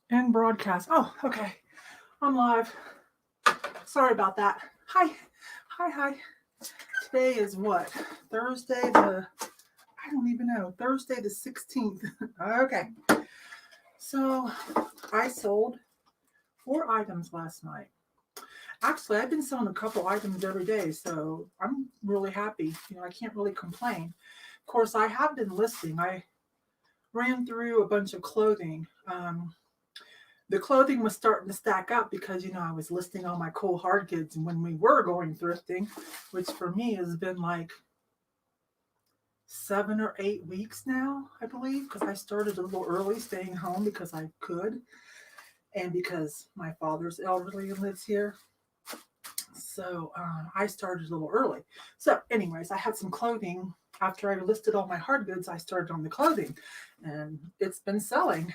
And broadcast. Oh, okay. I'm live. Sorry about that. Hi. Hi, hi. Today is what? Thursday I don't even know. Thursday the 16th. Okay. So I sold 4 items last night. Actually, I've been selling a couple items every day, so I'm really happy. I can't really complain. Of course, I have been listing. I ran through a bunch of clothing. The clothing was starting to stack up because I was listing all my cool hard goods when we were going thrifting, which for me has been like 7 or 8 weeks now, I believe, because I started a little early staying home because I could, and because my father's elderly and lives here. So I started a little early. So anyways, I had some clothing. After I listed all my hard goods, I started on the clothing, and it's been selling.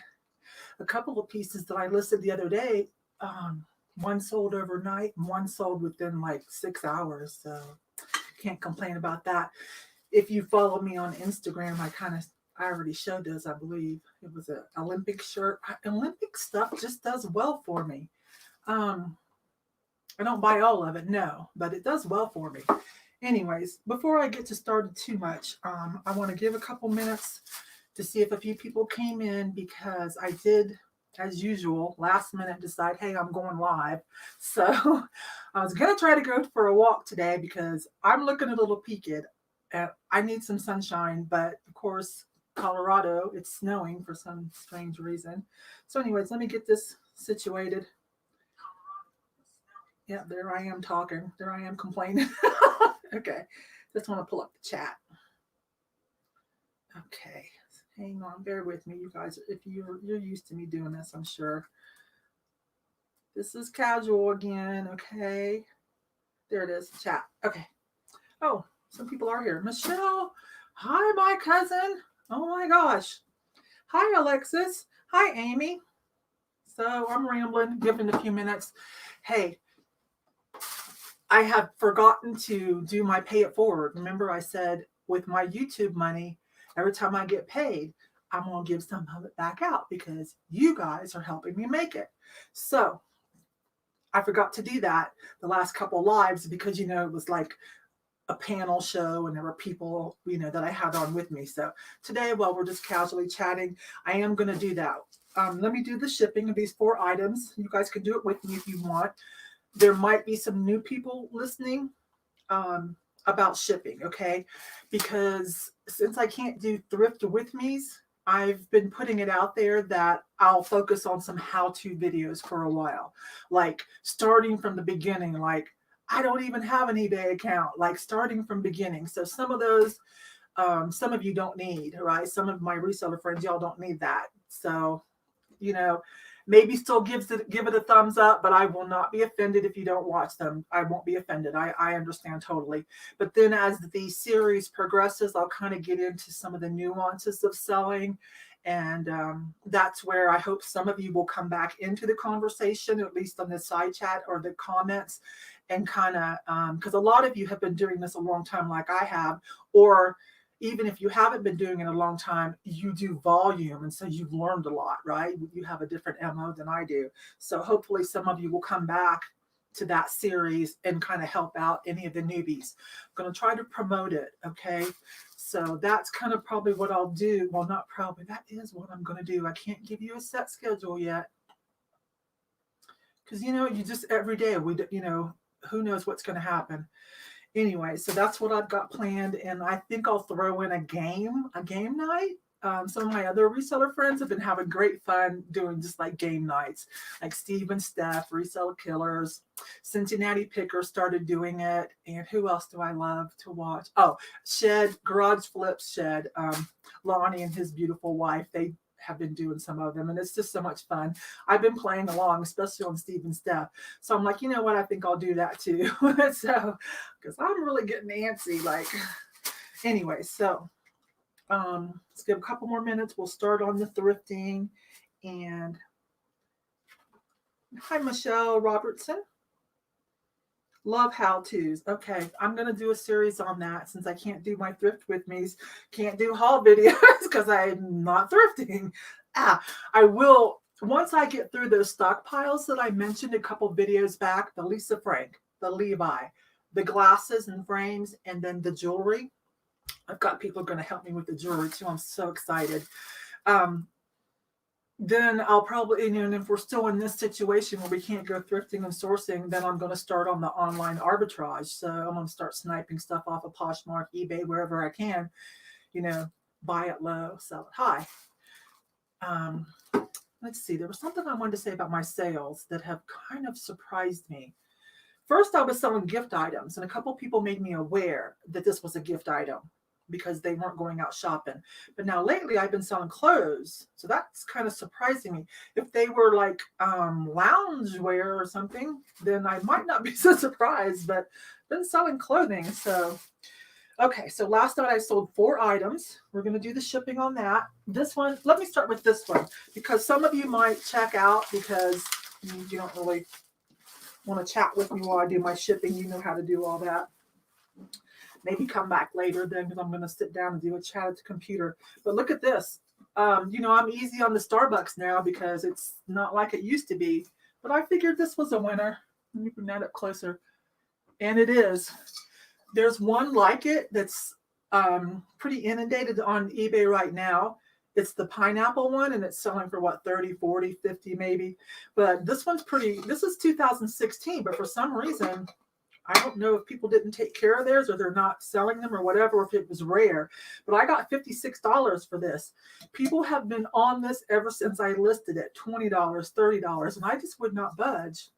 A couple of pieces that I listed the other day, um, one sold overnight and one sold within like 6 hours. So can't complain about that. If you follow me on Instagram, I already showed those, I believe. It was an Olympic shirt. Olympic stuff just does well for me. Um, I don't buy all of it, no, but it does well for me. Anyways, before I get to started too much, I want to give a couple minutes to see if a few people came in because I did, as usual, last minute decide, hey, I'm going live. So I was going to try to go for a walk today because I'm looking a little peaked. I need some sunshine, but of course, Colorado, it's snowing for some strange reason. So, anyways, let me get this situated. Yeah, there I am talking. There I am complaining. Okay, just want to pull up the chat. Okay, hang on, bear with me, you guys. If you're used to me doing this, I'm sure. This is casual again. Okay, there it is. Chat. Okay. Oh, some people are here. Michelle. Hi, my cousin. Oh my gosh. Hi, Alexis. Hi, Amy. So I'm rambling, giving a few minutes. Hey, I have forgotten to do my pay it forward. Remember, I said with my YouTube money, every time I get paid, I'm going to give some of it back out because you guys are helping me make it. So I forgot to do that the last couple of lives because, it was like a panel show and there were people, that I had on with me. So today, while we're just casually chatting, I am going to do that. Let me do the shipping of these 4 items. You guys can do it with me if you want. There might be some new people listening about shipping, okay? Because since I can't do thrift with me's, I've been putting it out there that I'll focus on some how-to videos for a while, like starting from the beginning, like I don't even have an eBay account, like starting from beginning. So some of those, some of you don't need, right? Some of my reseller friends, y'all don't need that. So you know, maybe still give it a thumbs up, but I will not be offended if you don't watch them. I won't be offended. I understand totally. But then as the series progresses, I'll kind of get into some of the nuances of selling. And that's where I hope some of you will come back into the conversation, at least on the side chat or the comments, and kind of, because a lot of you have been doing this a long time, like I have, or even if you haven't been doing it a long time, you do volume. And so you've learned a lot, right? You have a different MO than I do. So hopefully some of you will come back to that series and kind of help out any of the newbies. I'm going to try to promote it. Okay. So that's kind of probably what I'll do. Well, not probably, that is what I'm going to do. I can't give you a set schedule yet. Because, you just every day, who knows what's going to happen. Anyway, so that's what I've got planned, and I think I'll throw in a game night. Some of my other reseller friends have been having great fun doing just like game nights, like Steve and Steph, Reseller Killers, Cincinnati Picker started doing it, and who else do I love to watch? Oh, Shed, Garage Flips Shed, Lonnie and his beautiful wife, they have been doing some of them, and it's just so much fun. I've been playing along, especially on Steve and Steph. So I'm like, you know what? I think I'll do that too. So, because I'm really getting antsy. Like, anyway, so let's give a couple more minutes. We'll start on the thrifting. And hi, Michelle Robertson. Love how-tos. Okay, I'm going to do a series on that since I can't do my thrift with me's, can't do haul videos because I'm not thrifting. I will once I get through those stockpiles that I mentioned a couple videos back, the Lisa Frank, the Levi, the glasses and frames, and then the jewelry. I've got people going to help me with the jewelry too. I'm so excited. Then I'll probably, and if we're still in this situation where we can't go thrifting and sourcing, then I'm going to start on the online arbitrage. So I'm going to start sniping stuff off of Poshmark, eBay, wherever I can, buy it low, sell it high. Let's see, there was something I wanted to say about my sales that have kind of surprised me. First, I was selling gift items, and a couple people made me aware that this was a gift item because they weren't going out shopping. But now lately, I've been selling clothes, so that's kind of surprising me. If they were like loungewear or something, then I might not be so surprised, but I've been selling clothing. So, okay, so last night I sold 4 items. We're going to do the shipping on that. This one, let me start with this one, because some of you might check out because you don't really want to chat with me while I do my shipping. You know how to do all that. Maybe come back later then, because I'm going to sit down and do a chat at the computer. But look at this. I'm easy on the Starbucks now because it's not like it used to be. But I figured this was a winner. Let me bring that up closer. And it is. There's one like it that's pretty inundated on eBay right now. It's the pineapple one, and it's selling for what, 30, 40, 50 maybe. But this one's pretty, this is 2016, but for some reason, I don't know if people didn't take care of theirs or they're not selling them or whatever, or if it was rare. But I got $56 for this. People have been on this ever since I listed it, $20, $30, and I just would not budge.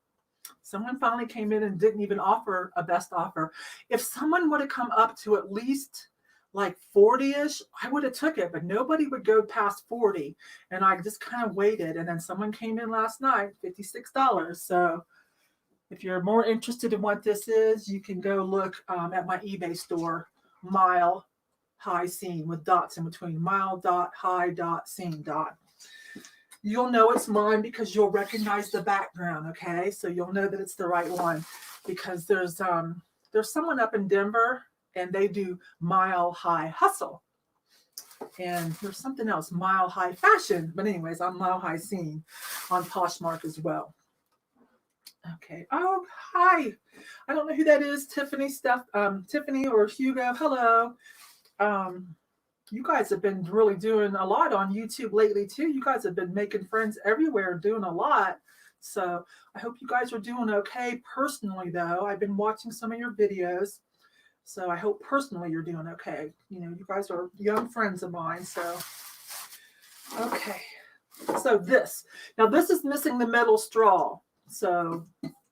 Someone finally came in and didn't even offer a best offer. If someone would have come up to at least like 40-ish, I would have took it, but nobody would go past 40. And I just kind of waited. And then someone came in last night, $56. So if you're more interested in what this is, you can go look at my eBay store, Mile High Scene, with dots in between, mile.high.scene. You'll know it's mine because you'll recognize the background, okay? So you'll know that it's the right one, because there's someone up in Denver, and they do Mile High Hustle. And there's something else, Mile High Fashion. But anyways, I'm Mile High Scene on Poshmark as well. Okay. Oh, hi. I don't know who that is. Tiffany or Hugo. Hello. You guys have been really doing a lot on YouTube lately too. You guys have been making friends everywhere, doing a lot. So I hope you guys are doing okay. Personally, though, I've been watching some of your videos. So I hope personally you're doing okay. You guys are young friends of mine. So, okay. So this is missing the metal straw. So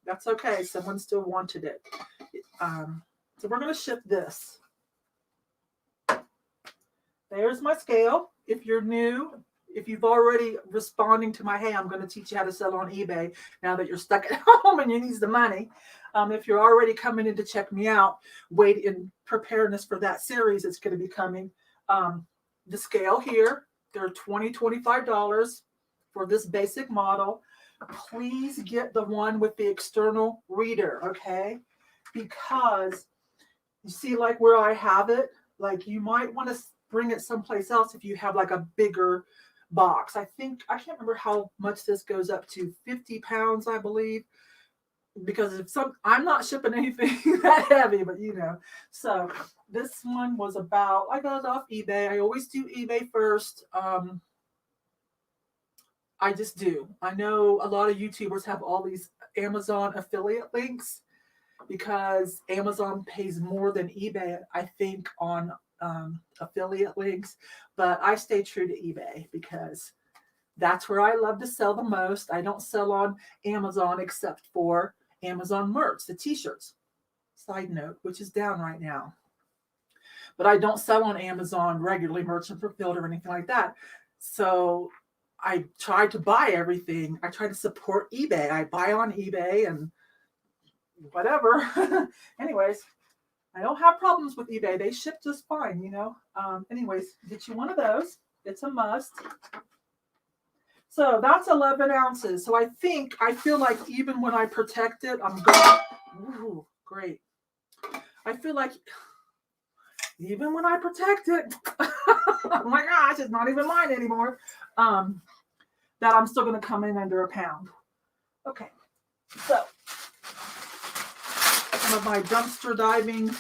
that's okay. Someone still wanted it. So we're going to ship this. There's my scale. If you're new, if you've already responding to my, hey, I'm going to teach you how to sell on eBay now that you're stuck at home and you need the money. If you're already coming in to check me out, wait in preparedness for that series. It's going to be coming. The scale here, they're $20, $25 for this basic model. Please get the one with the external reader, okay? Because you see, like where I have it, like you might want to bring it someplace else if you have like a bigger box. I can't remember how much this goes up to, 50 pounds, I believe. Because I'm not shipping anything that heavy, but So this one was about, I got it off eBay. I always do eBay first. I just do. I know a lot of YouTubers have all these Amazon affiliate links because Amazon pays more than eBay, I think, on affiliate links. But I stay true to eBay because that's where I love to sell the most. I don't sell on Amazon except for Amazon merch, the t-shirts. Side note, which is down right now. But I don't sell on Amazon regularly, merchant fulfilled or anything like that. So I try to buy everything. I try to support eBay. I buy on eBay and whatever. Anyways, I don't have problems with eBay. They ship just fine, Anyways, get you one of those. It's a must. So that's 11 ounces. So I feel like even when I protect it, I'm going, ooh, great. I feel like even when I protect it, oh my gosh, it's not even mine anymore. that I'm still going to come in under £1. Okay, so some of my dumpster diving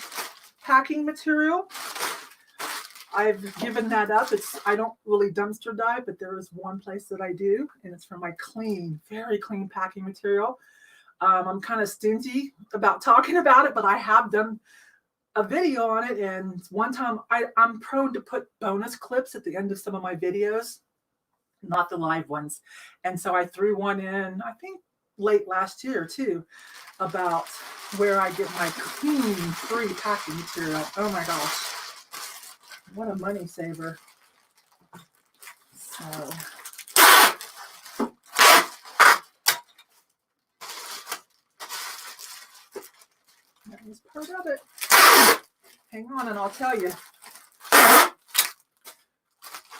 packing material. I've given that up. I don't really dumpster dive, but there is one place that I do, and it's for my clean, very clean packing material. I'm kind of stingy about talking about it, but I have done a video on it. And one time I'm prone to put bonus clips at the end of some of my videos, not the live ones. And so I threw one in, I think late last year too, about where I get my clean, free packing material. Oh my gosh. What a money saver. So that was part of it. Hang on and I'll tell you.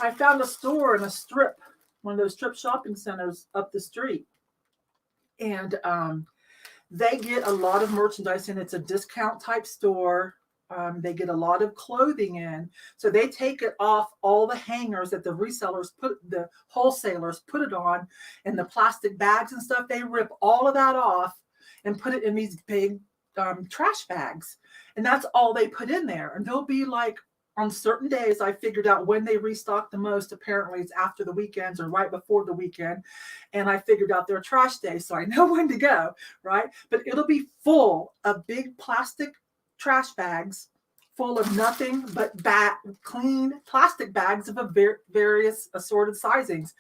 I found a store in a strip, one of those strip shopping centers up the street. And they get a lot of merchandise in. It's a discount type store. They get a lot of clothing in. So they take it off all the hangers that the the wholesalers put it on, and the plastic bags and stuff. They rip all of that off and put it in these big trash bags. And that's all they put in there. And they'll be like, on certain days, I figured out when they restock the most. Apparently it's after the weekends or right before the weekend. And I figured out their trash day, so I know when to go, right? But it'll be full of big plastic trash bags full of nothing but clean plastic bags of various assorted sizings.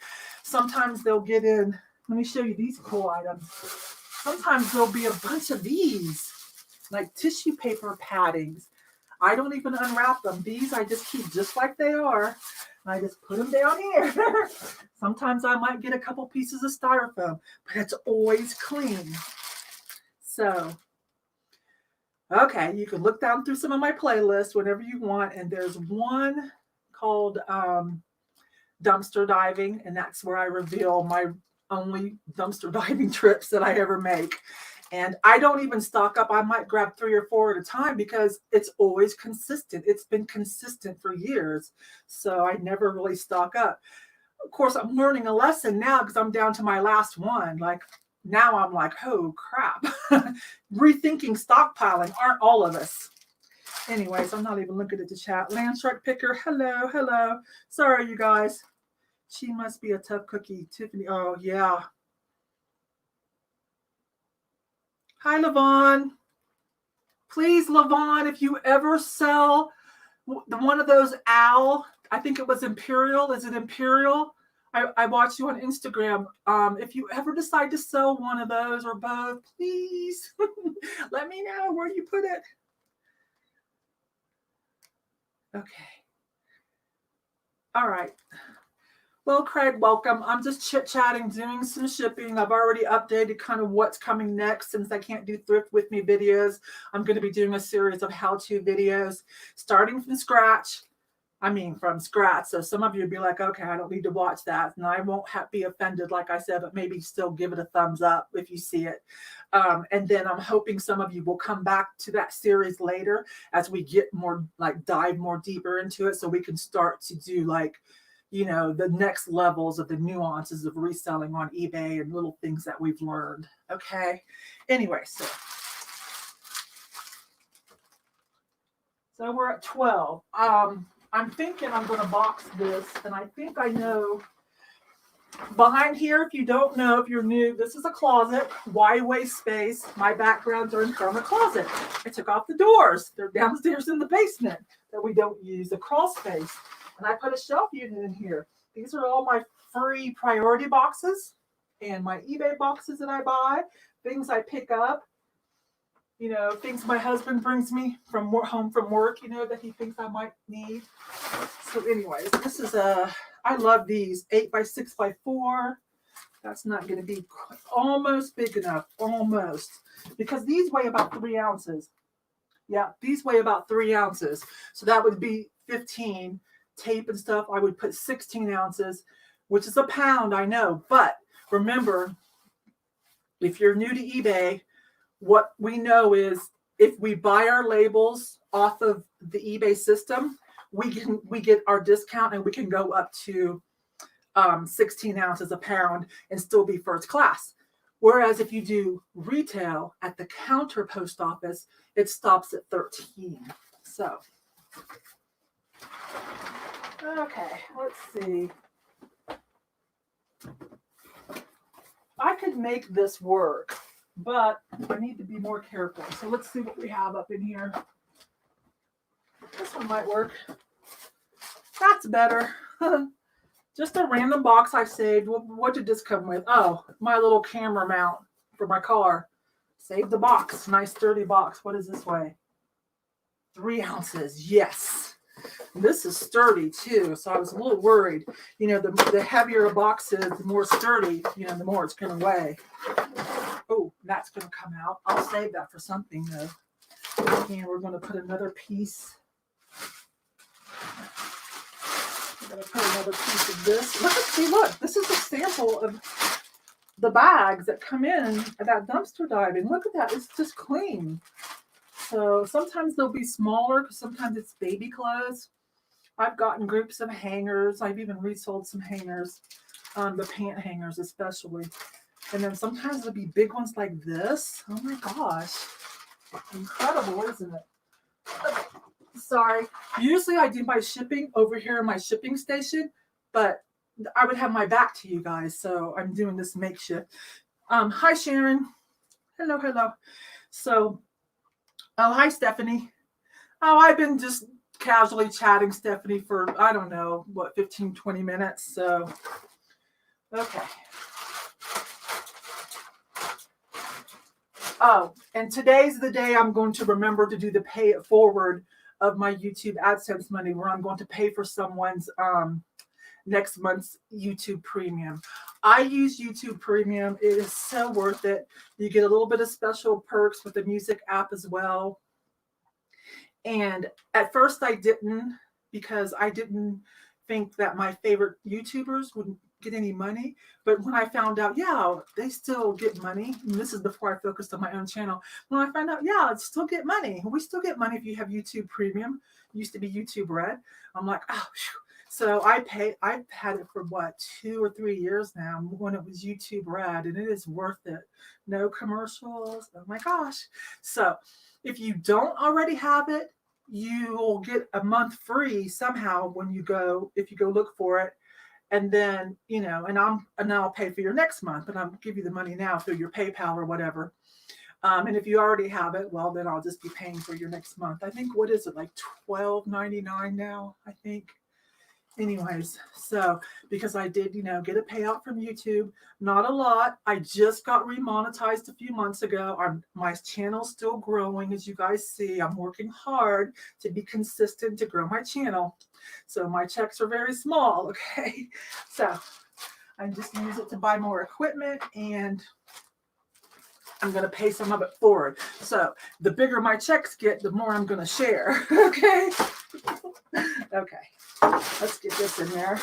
Sometimes they'll get in, let me show you these cool items. Sometimes there'll be a bunch of these, like tissue paper paddings. I don't even unwrap them. These I just keep just like they are. I just put them down here. Sometimes I might get a couple pieces of styrofoam, but it's always clean. So, okay, you can look down through some of my playlists whenever you want. And there's one called Dumpster Diving, and that's where I reveal my only dumpster diving trips that I ever make. And I don't even stock up. I might grab 3 or 4 at a time because it's always consistent. It's been consistent for years. So I never really stock up. Of course, I'm learning a lesson now because I'm down to my last one. Like now I'm like, oh crap. Rethinking stockpiling. Aren't all of us? Anyways, I'm not even looking at the chat. Land Shark Picker. Hello, hello. Sorry, you guys. She must be a tough cookie. Tiffany. Oh, yeah. Hi, Levon. Please, Levon, if you ever sell one of those owl, I think it was Imperial. Is it Imperial? I watched you on Instagram. If you ever decide to sell one of those or both, please let me know where you put it. Okay. All right. Well, Craig, welcome. I'm just chit-chatting, doing some shipping. I've already updated kind of what's coming next since I can't do thrift with me videos. I'm going to be doing a series of how-to videos starting from scratch. From scratch. So some of you would be like, okay, I don't need to watch that. And I won't be offended, like I said, but maybe still give it a thumbs up if you see it. And then I'm hoping some of you will come back to that series later as we get more, dive more deeper into it so we can start to do the next levels of the nuances of reselling on eBay and little things that we've learned. Okay. Anyway, so we're at 12. I'm thinking I'm going to box this, and I think I know. Behind here, if you don't know, if you're new, this is a closet, wide waste space. My backgrounds are in front of the closet. I took off the doors. They're downstairs in the basement that we don't use, the crawl space. And I put a shelf unit in here. These are all my free priority boxes and my eBay boxes that I buy, things I pick up, things my husband brings me home from work, that he thinks I might need. So anyways, this is I love these 8x6x4. That's not going to be almost big enough, almost, because these weigh about 3 ounces. Yeah, these weigh about 3 ounces. So that would be 15. Tape and stuff, I would put 16 ounces, which is a pound, I know. But remember, if you're new to eBay, what we know is if we buy our labels off of the eBay system, we get our discount and we can go up to 16 ounces a pound and still be first class. Whereas if you do retail at the counter post office, it stops at 13. So, okay, let's see. I could make this work, but I need to be more careful. So let's see what we have up in here. This one might work. That's better. Just a random box I saved. What did this come with? Oh, my little camera mount for my car. Saved the box. Nice sturdy box. What does this weigh? 3 ounces. Yes. This is sturdy too. So I was a little worried. You know, the heavier a box is, the more sturdy, you know, the more it's going to weigh. Oh, that's going to come out. I'll save that for something though. And we're going to put another piece. I'm going to put another piece of this. Look, this is a sample of the bags that come in at that dumpster diving. Look at that. It's just clean. So sometimes they'll be smaller because sometimes it's baby clothes. I've gotten groups of hangers. I've even resold some hangers, the pant hangers especially. And then sometimes there'll be big ones like this. Oh my gosh. Incredible, isn't it? Okay. Sorry. Usually I do my shipping over here in my shipping station, but I would have my back to you guys, so I'm doing this makeshift. Hi, Sharon. Hello. So, oh, hi, Stephanie. Oh, I've been just casually chatting, Stephanie, for, I don't know, 15, 20 minutes. So, okay. Oh, and today's the day I'm going to remember to do the pay it forward of my YouTube AdSense money, where I'm going to pay for someone's next month's YouTube Premium. I use YouTube Premium. It is so worth it. You get a little bit of special perks with the music app as well. And at first I didn't, because I didn't think that my favorite YouTubers would get any money. But when I found out, yeah, they still get money. And this is before I focused on my own channel. When I found out, yeah, it's still get money. We still get money if you have YouTube Premium. It used to be YouTube Red. I'm like, oh, phew. So I've had it for 2 or 3 years now when it was YouTube Red, and it is worth it. No commercials. Oh my gosh. So if you don't already have it, you will get a month free somehow when you go, if you go look for it. And then, you know, and I'll pay for your next month, and I'll give you the money now through your PayPal or whatever. And if you already have it, well, then I'll just be paying for your next month. I think, what is it, like $12.99 now, I think. Anyways, so because I did, you know, get a payout from YouTube, not a lot. I just got remonetized a few months ago. My channel's still growing, as you guys see. I'm working hard to be consistent to grow my channel. So my checks are very small, okay? So I just use it to buy more equipment, and I'm going to pay some of it forward. So the bigger my checks get, the more I'm going to share, okay? Okay. Let's get this in there.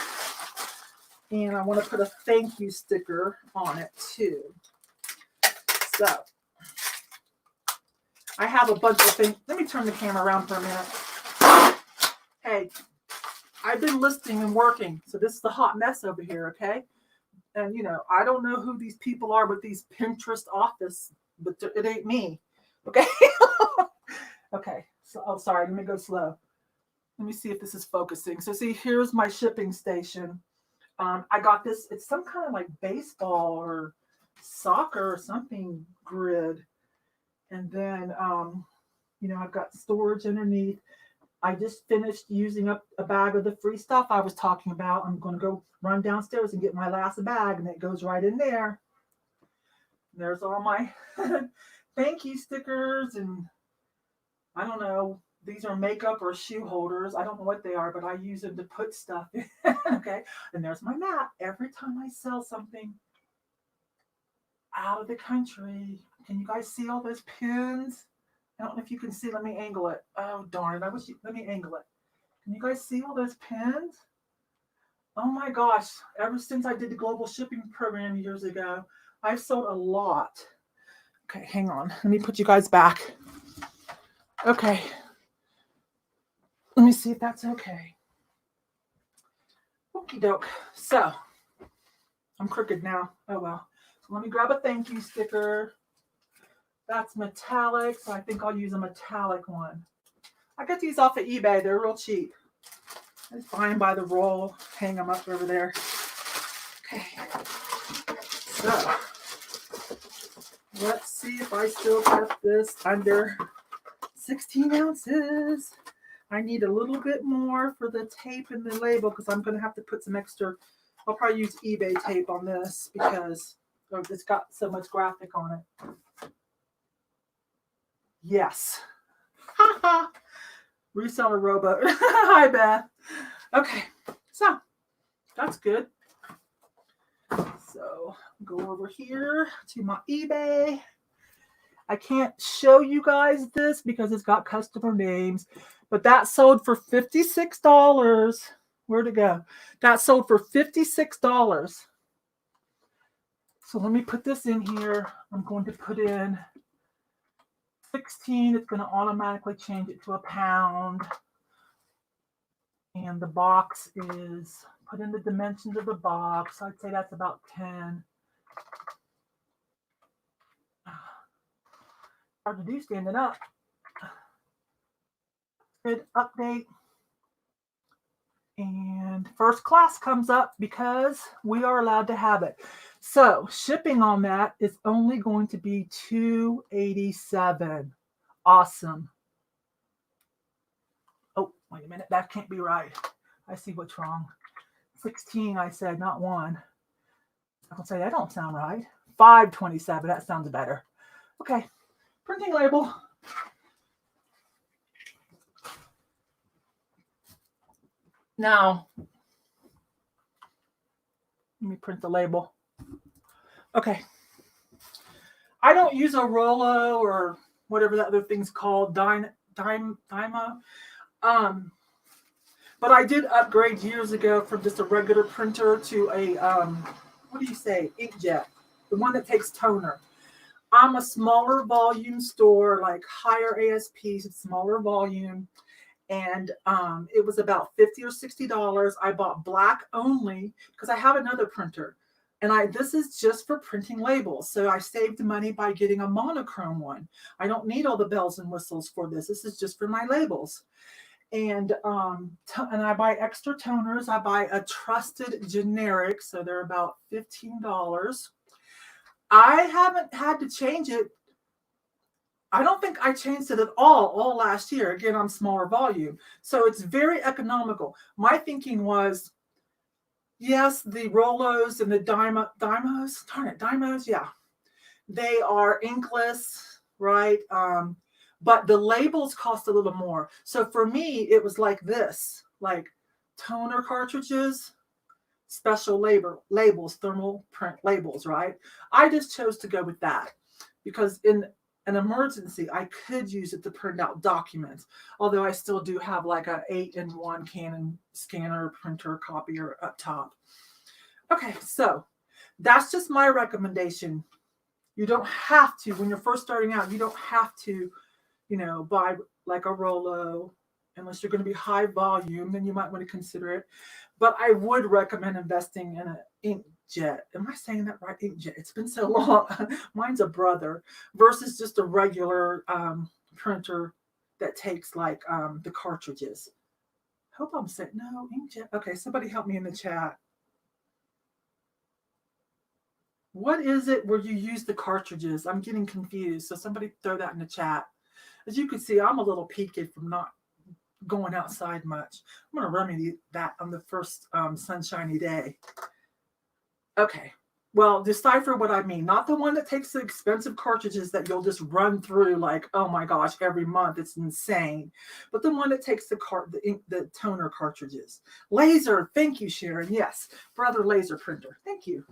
And I want to put a thank you sticker on it too. So I have a bunch of things. Let me turn the camera around for a minute. Hey, I've been listing and working. So this is a hot mess over here, okay? And, you know, I don't know who these people are with these Pinterest office, but it ain't me, okay? Okay. So, oh, sorry. Let me go slow. Let me see if this is focusing. So see, here's my shipping station. I got this. It's some kind of like baseball or soccer or something grid. And then, you know, I've got storage underneath. I just finished using up a bag of the free stuff I was talking about. I'm going to go run downstairs and get my last bag, and it goes right in there. There's all my thank you stickers, and I don't know. These are makeup or shoe holders. I don't know what they are, but I use them to put stuff in. Okay. And there's my map. Every time I sell something out of the country, can you guys see all those pins? I don't know if you can see. Let me angle it. Oh, darn it. Let me angle it. Can you guys see all those pins? Oh my gosh. Ever since I did the global shipping program years ago, I've sold a lot. Okay, hang on. Let me put you guys back. Okay. Let me see if that's okay. Okie doke. So I'm crooked now. Oh well. So let me grab a thank you sticker. That's metallic, so I think I'll use a metallic one. I get these off of eBay. They're real cheap. I just buy them by the roll, hang them up over there. Okay. So let's see if I still kept this under 16 ounces. I need a little bit more for the tape and the label because I'm going to have to put some extra. I'll probably use eBay tape on this because it's got so much graphic on it. Yes. Reseller rowboat. Hi, Beth. Okay, so that's good. So go over here to my eBay. I can't show you guys this because it's got customer names, but that sold for $56. Where'd it go? That sold for $56. So let me put this in here. I'm going to put in 16. It's going to automatically change it to a pound. And the box is, put in the dimensions of the box. I'd say that's about 10. Hard to do standing up. Good update. And first class comes up because we are allowed to have it. So shipping on that is only going to be $287. Awesome. Oh, wait a minute. That can't be right. I see what's wrong. 16, I said, not 1. I'll say that don't sound right. $527. That sounds better. Okay. Printing label. Now, let me print the label. Okay. I don't use a Rollo or whatever that other thing's called, Dymo. But I did upgrade years ago from just a regular printer to a, what do you say, inkjet, the one that takes toner. I'm a smaller volume store, like higher ASPs, smaller volume. And it was about $50 or $60. I bought black only because I have another printer. And this is just for printing labels. So I saved money by getting a monochrome one. I don't need all the bells and whistles for this. This is just for my labels. And I buy extra toners. I buy a trusted generic. So they're about $15. I haven't had to change it. I don't think I changed it at all last year. Again, I'm smaller volume. So it's very economical. My thinking was, yes, the Rollos and the Dymos, yeah. They are inkless, right? But the labels cost a little more. So for me, it was like this, like toner cartridges, special labels, thermal print labels, right? I just chose to go with that because in an emergency, I could use it to print out documents, although I still do have like a 8-in-1 Canon scanner, printer, copier up top. Okay, so that's just my recommendation. You don't have to, when you're first starting out, you don't have to, buy like a Rollo, unless you're going to be high volume, then you might want to consider it. But I would recommend investing in an inkjet. Am I saying that right? Inkjet. It's been so long. Mine's a Brother versus just a regular printer that takes like the cartridges. Hope I'm saying no inkjet. Okay, somebody help me in the chat. What is it where you use the cartridges? I'm getting confused. So somebody throw that in the chat. As you can see, I'm a little peaked from not going outside much. I'm going to remedy that on the first sunshiny day. Okay. Well, decipher what I mean. Not the one that takes the expensive cartridges that you'll just run through like, oh my gosh, every month. It's insane. But the one that takes the toner cartridges. Laser. Thank you, Sharon. Yes. Brother laser printer. Thank you.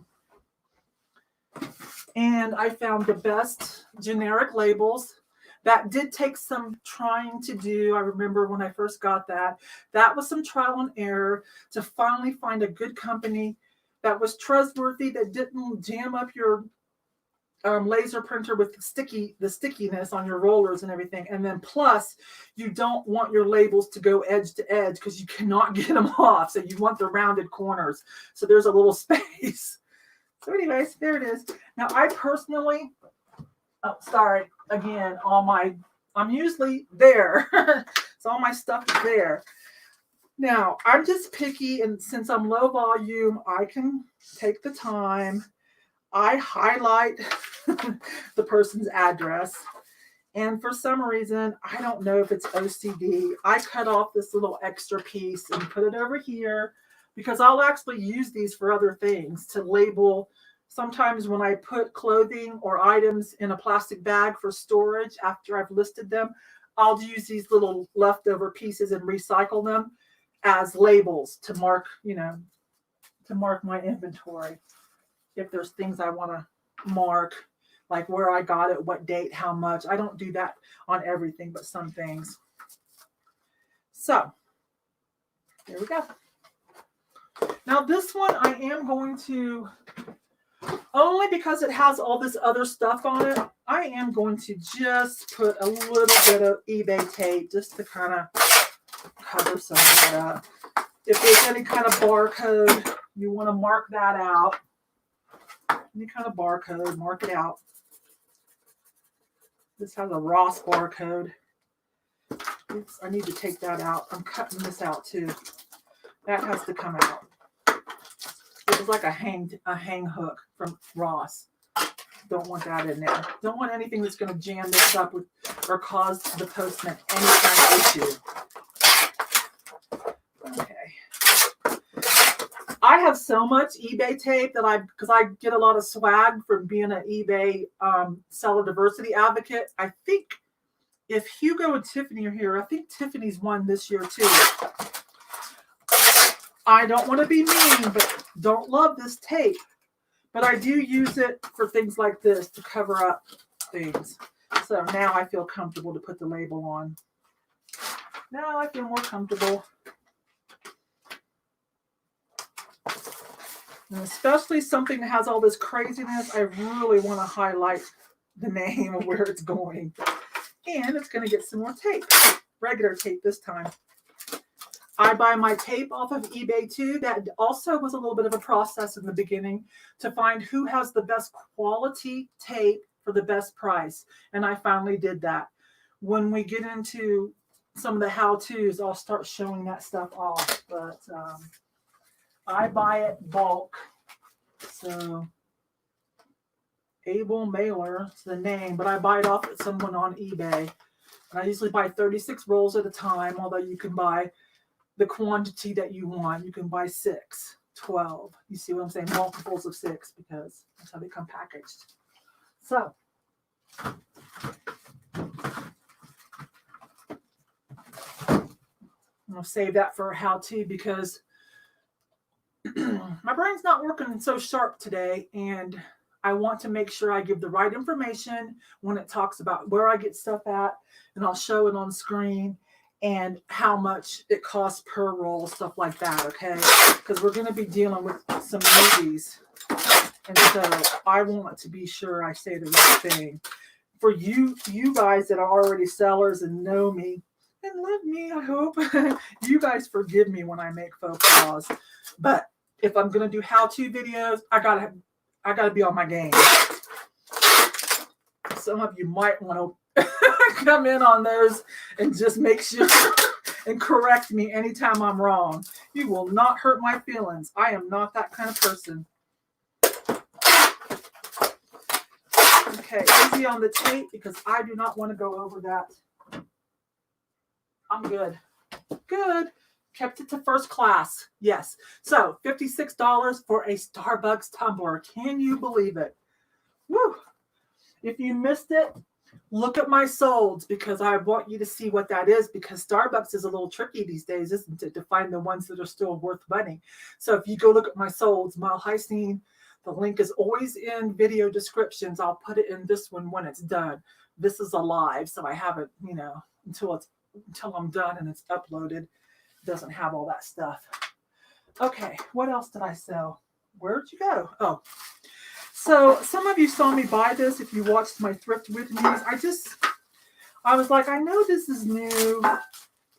And I found the best generic labels. That did take some trying to do. I remember when I first got that. That was some trial and error to finally find a good company that was trustworthy, that didn't jam up your laser printer with the stickiness on your rollers and everything. And then plus, you don't want your labels to go edge to edge because you cannot get them off. So you want the rounded corners. So there's a little space. So anyways, there it is. Now I personally, oh, sorry, again, I'm usually there. So all my stuff is there. Now I'm just picky, and since I'm low volume, I can take the time. I highlight the person's address. And for some reason, I don't know if it's OCD, I cut off this little extra piece and put it over here because I'll actually use these for other things to label. Sometimes when I put clothing or items in a plastic bag for storage after I've listed them, I'll use these little leftover pieces and recycle them as labels to mark, to mark my inventory. If there's things I want to mark, like where I got it, what date, how much. I don't do that on everything, but some things. So, here we go. Now this one I am going to, only because it has all this other stuff on it, I am going to just put a little bit of eBay tape just to kind of cover some of that up. If there's any kind of barcode, you want to mark that out. Any kind of barcode, mark it out. This has a Ross barcode. Oops, I need to take that out. I'm cutting this out too. That has to come out. It was like a hang hook from Ross. Don't want that in there. Don't want anything that's going to jam this up with, or cause the postman any kind of issue. Okay. I have so much eBay tape that because I get a lot of swag from being an eBay seller diversity advocate. I think if Hugo and Tiffany are here, I think Tiffany's won this year too. I don't want to be mean, but don't love this tape. But I do use it for things like this to cover up things. So now I feel comfortable to put the label on. Now I feel more comfortable. And especially something that has all this craziness, I really want to highlight the name of where it's going. And it's going to get some more tape, regular tape this time. I buy my tape off of eBay too. That also was a little bit of a process in the beginning to find who has the best quality tape for the best price. And I finally did that. When we get into some of the how-tos, I'll start showing that stuff off. But I buy it bulk. So Able Mailer is the name, but I buy it off at someone on eBay. And I usually buy 36 rolls at a time, although you can buy the quantity that you want. You can buy 6, 12. You see what I'm saying? Multiples of 6, because that's how they come packaged. So I'm going to save that for a how-to because my brain's not working so sharp today, and I want to make sure I give the right information when it talks about where I get stuff at, and I'll show it on screen, and how much it costs per roll, stuff like that, okay? Because we're going to be dealing with some movies, and so I want to be sure I say the right thing. For you guys that are already sellers and know me, and love me, I hope, you guys forgive me when I make faux pas. But if I'm going to do how-to videos, I gotta be on my game. Some of you might want to come in on those and just make sure and correct me anytime I'm wrong. You will not hurt my feelings. I am not that kind of person. Okay, easy on the tape because I do not want to go over that. I'm good. Good. Kept it to first class. Yes. So $56 for a Starbucks tumbler. Can you believe it? Woo. If you missed it, look at my solds because I want you to see what that is, because Starbucks is a little tricky these days, isn't it, to find the ones that are still worth money. So if you go look at my solds, Mile High Scene, the link is always in video descriptions. I'll put it in this one when it's done. This is a live, so I have it, until I'm done and it's uploaded. Doesn't have all that stuff. Okay, what else did I sell? Where'd you go? Oh, so some of you saw me buy this if you watched my thrift with me. I was like, I know this is new.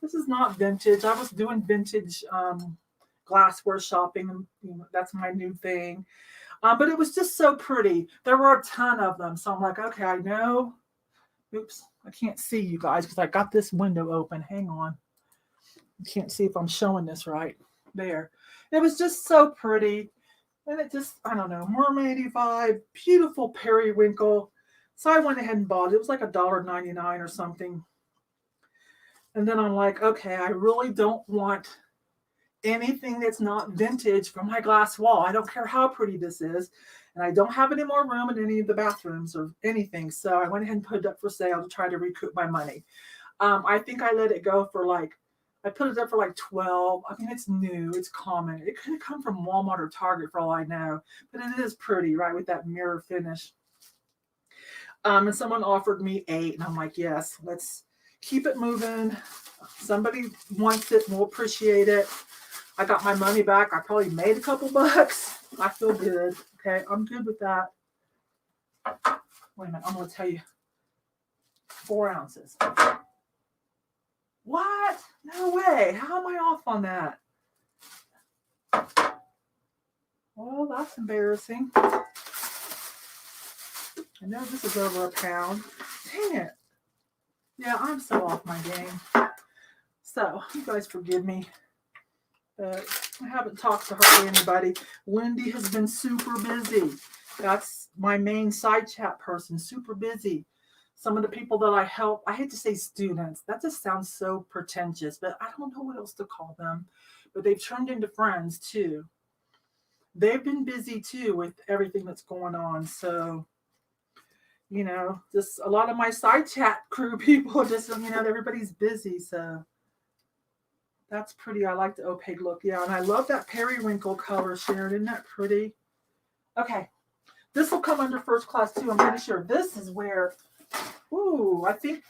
This is not vintage. I was doing vintage glassware shopping. That's my new thing. But it was just so pretty. There were a ton of them. So I'm like, okay, I know. Oops, I can't see you guys because I got this window open. Hang on. I can't see if I'm showing this right. There. It was just so pretty. And it just, I don't know, mermaidy vibe, beautiful periwinkle. So I went ahead and bought it. It was like $1.99 or something. And then I'm like, okay, I really don't want anything that's not vintage for my glass wall. I don't care how pretty this is. And I don't have any more room in any of the bathrooms or anything. So I went ahead and put it up for sale to try to recoup my money. I think I let it go for like, I put it up for like 12. I mean, it's new, it's common. It could have come from Walmart or Target for all I know, but it is pretty, right? With that mirror finish. And someone offered me 8, and I'm like, yes, let's keep it moving. Somebody wants it, we'll appreciate it. I got my money back. I probably made a couple bucks. I feel good. Okay, I'm good with that. Wait a minute, I'm going to tell you. 4 ounces. What? No way. How am I off on that? Well, that's embarrassing. I know this is over a pound. Dang it. Yeah, I'm so off my game. So, you guys forgive me. I haven't talked to hardly anybody. Wendy has been super busy. That's my main side chat person, super busy. Some of the people that I help, I hate to say students. That just sounds so pretentious, but I don't know what else to call them. But they've turned into friends too. They've been busy too with everything that's going on. So, you know, just a lot of my side chat crew people, just, you know, everybody's busy. So that's pretty. I like the opaque look. Yeah, and I love that periwinkle color, Sharon. Isn't that pretty? Okay. This will come under first class too. I'm pretty sure this is where, ooh, I think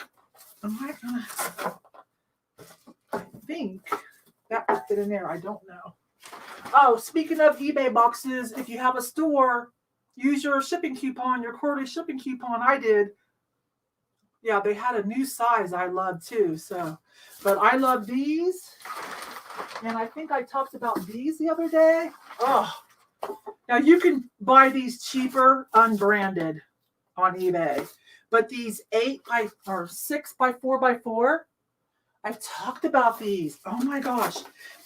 that would fit in there. I don't know. Oh, speaking of eBay boxes, if you have a store, use your shipping coupon, your quarterly shipping coupon. I did. Yeah, they had a new size I love too. So, but I love these. And I think I talked about these the other day. Oh, now you can buy these cheaper, unbranded on eBay. But these 6 by 4 by 4, I've talked about these. Oh my gosh.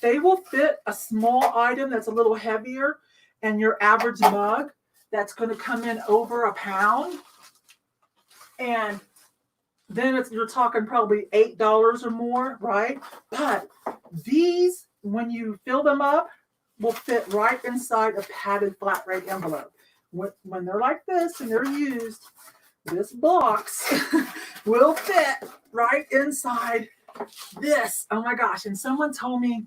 They will fit a small item that's a little heavier and your average mug that's going to come in over a pound. And then you're talking probably $8 or more, right? But these, when you fill them up, will fit right inside a padded flat rate envelope. When they're like this and they're used, this box will fit right inside this. Oh my gosh. And someone told me,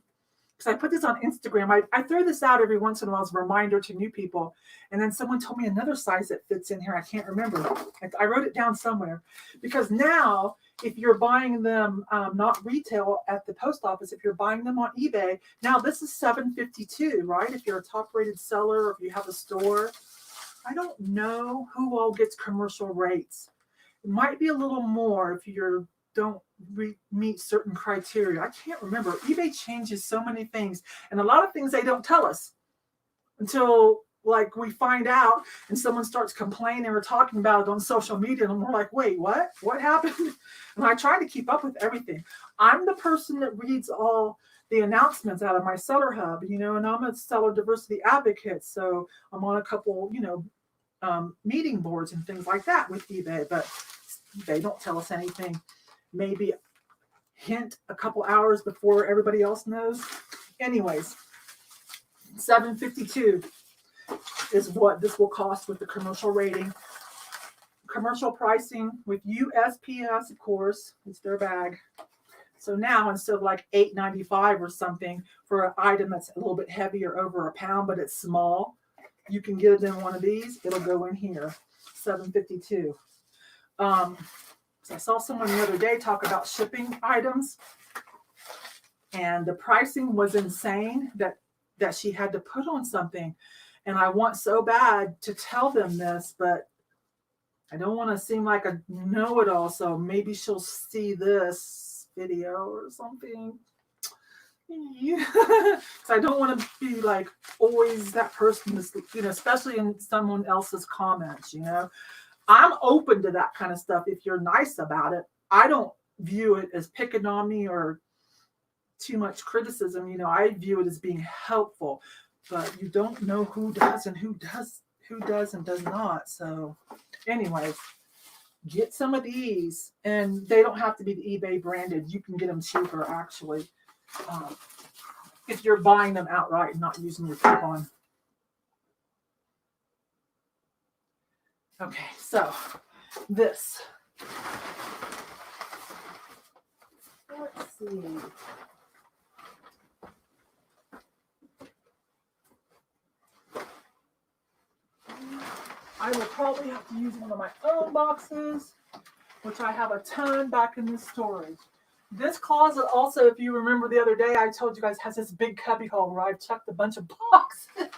because I put this on Instagram, I throw this out every once in a while as a reminder to new people. And then someone told me another size that fits in here. I can't remember. I wrote it down somewhere. Because now, if you're buying them, not retail at the post office, if you're buying them on eBay, now this is $7.52, right? If you're a top-rated seller or if you have a store. I don't know who all gets commercial rates. It might be a little more if you don't meet certain criteria. I can't remember. eBay changes so many things, and a lot of things they don't tell us until like we find out and someone starts complaining or talking about it on social media, and we're like, wait, what? What happened? And I try to keep up with everything. I'm the person that reads all the announcements out of my seller hub, you know, and I'm a seller diversity advocate. So I'm on a couple, you know, meeting boards and things like that with eBay, but they don't tell us anything. Maybe hint a couple hours before everybody else knows. Anyways, $7.52 is what this will cost with the commercial rating. Commercial pricing with USPS, of course, it's their bag. So now instead of like $8.95 or something for an item that's a little bit heavier, over a pound, but it's small, you can get it in one of these. It'll go in here, $7.52. So I saw someone the other day talk about shipping items, and the pricing was insane that she had to put on something. And I want so bad to tell them this, but I don't want to seem like a know-it-all. So maybe she'll see this video or something. Because I don't want to be like always that person that's, especially in someone else's comments, I'm open to that kind of stuff if you're nice about it. I don't view it as picking on me or too much criticism. I view it as being helpful, but you don't know who does and who does and does not. So anyways, get some of these, and they don't have to be the eBay branded. You can get them cheaper actually, if you're buying them outright and not using your coupon. Okay, so this. Let's see. I will probably have to use one of my own boxes, which I have a ton back in this storage. This closet also, if you remember the other day, I told you guys, has this big cubby hole where I've chucked a bunch of boxes.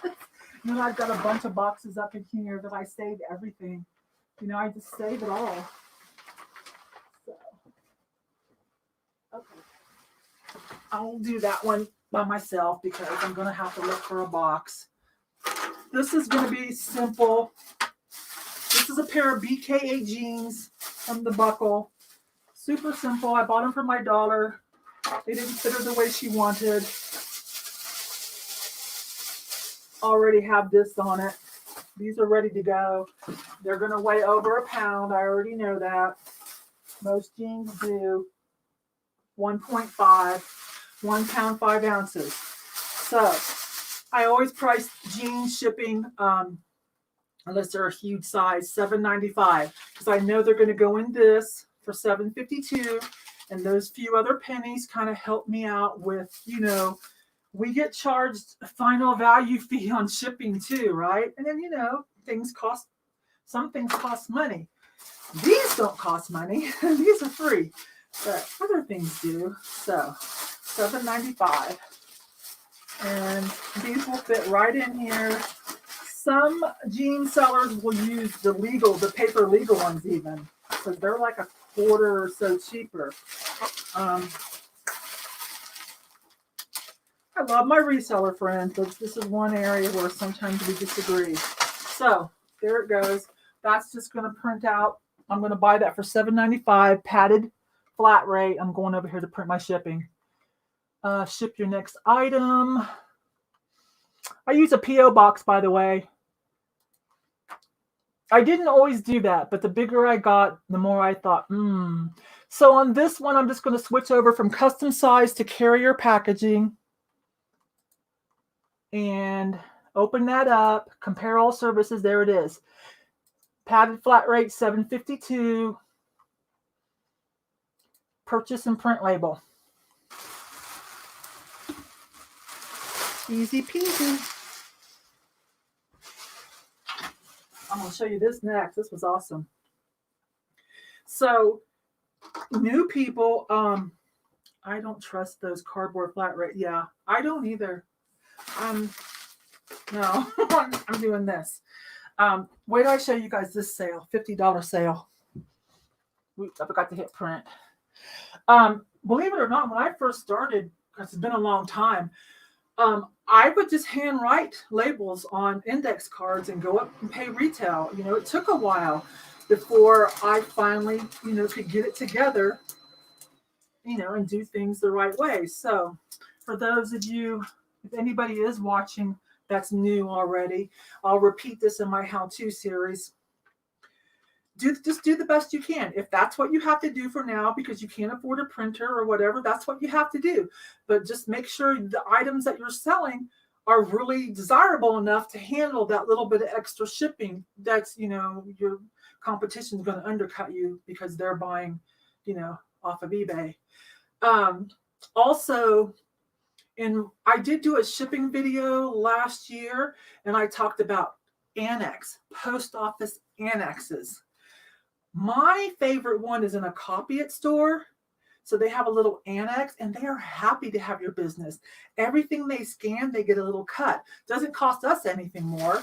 I've got a bunch of boxes up in here that I saved everything. I just save it all. So, okay. I'll do that one by myself because I'm going to have to look for a box. This is going to be simple. This is a pair of BKA jeans from the Buckle. Super simple. I bought them for my daughter. They didn't fit her the way she wanted. Already have this on it. These are ready to go. They're going to weigh over a pound. I already know that. Most jeans do. 1.5, 1 pound, 5 ounces. So I always price jeans shipping, unless they're a huge size, $7.95, because I know they're going to go in this for $7.52, and those few other pennies kind of help me out with, we get charged a final value fee on shipping too, right? And then, some things cost money. These don't cost money. These are free, but other things do. So $7.95. And these will fit right in here. Some jean sellers will use the paper legal ones even, because they're like a quarter or so cheaper. I love my reseller friends, but this is one area where sometimes we disagree. So there it goes. That's just going to print out. I'm going to buy that for $7.95, padded flat rate. I'm going over here to print my shipping. Ship your next item. I use a P.O. box, by the way. I didn't always do that, but the bigger I got, the more I thought, So on this one, I'm just going to switch over from custom size to carrier packaging. And open that up. Compare all services. There it is. Padded flat rate, $7.52. Purchase and print label. Easy peasy. I'm going to show you this next. This was awesome. So, new people, I don't trust those cardboard flat rate. Yeah, I don't either. No, I'm doing this. Wait till I show you guys this sale, $50 sale. I forgot to hit print. Believe it or not, when I first started, because it's been a long time, I would just handwrite labels on index cards and go up and pay retail. It took a while before I finally, could get it together, and do things the right way. So for those of you, if anybody is watching that's new already, I'll repeat this in my how-to series. Just do the best you can. If that's what you have to do for now because you can't afford a printer or whatever, that's what you have to do. But just make sure the items that you're selling are really desirable enough to handle that little bit of extra shipping. That's, your competition is going to undercut you because they're buying, off of eBay. Also, I did do a shipping video last year, and I talked about post office annexes. My favorite one is in a copy it store. So they have a little annex, and they are happy to have your business. Everything they scan, they get a little cut. Doesn't cost us anything more,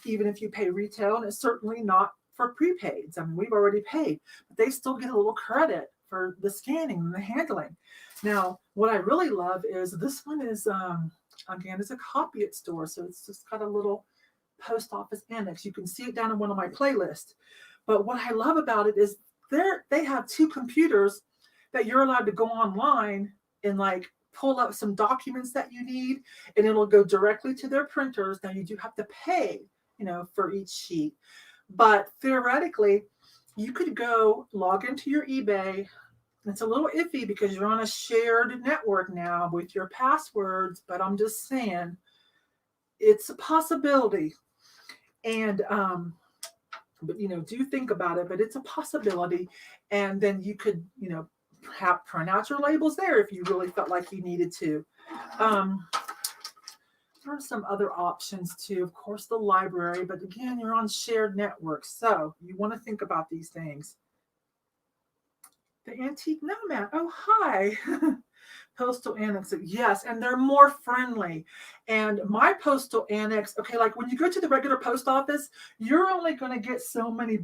even if you pay retail, and it's certainly not for prepaids. We've already paid, but they still get a little credit for the scanning and the handling. Now, what I really love is this one is, again, it's a copy it store. So it's just got a little post office annex. You can see it down in one of my playlists. But what I love about it is they have 2 computers that you're allowed to go online and like pull up some documents that you need, and it'll go directly to their printers. Now you do have to pay, for each sheet, but theoretically you could go log into your eBay. It's a little iffy because you're on a shared network now with your passwords, but I'm just saying it's a possibility. And but do think about it, but it's a possibility. And then you could print out your labels there if you really felt like you needed to. There are some other options too, of course, the library, but again, you're on shared networks, so you want to think about these things. The Antique Nomad, oh hi. Postal Annex, yes, and they're more friendly. And my Postal Annex, okay, like when you go to the regular post office, you're only going to get so many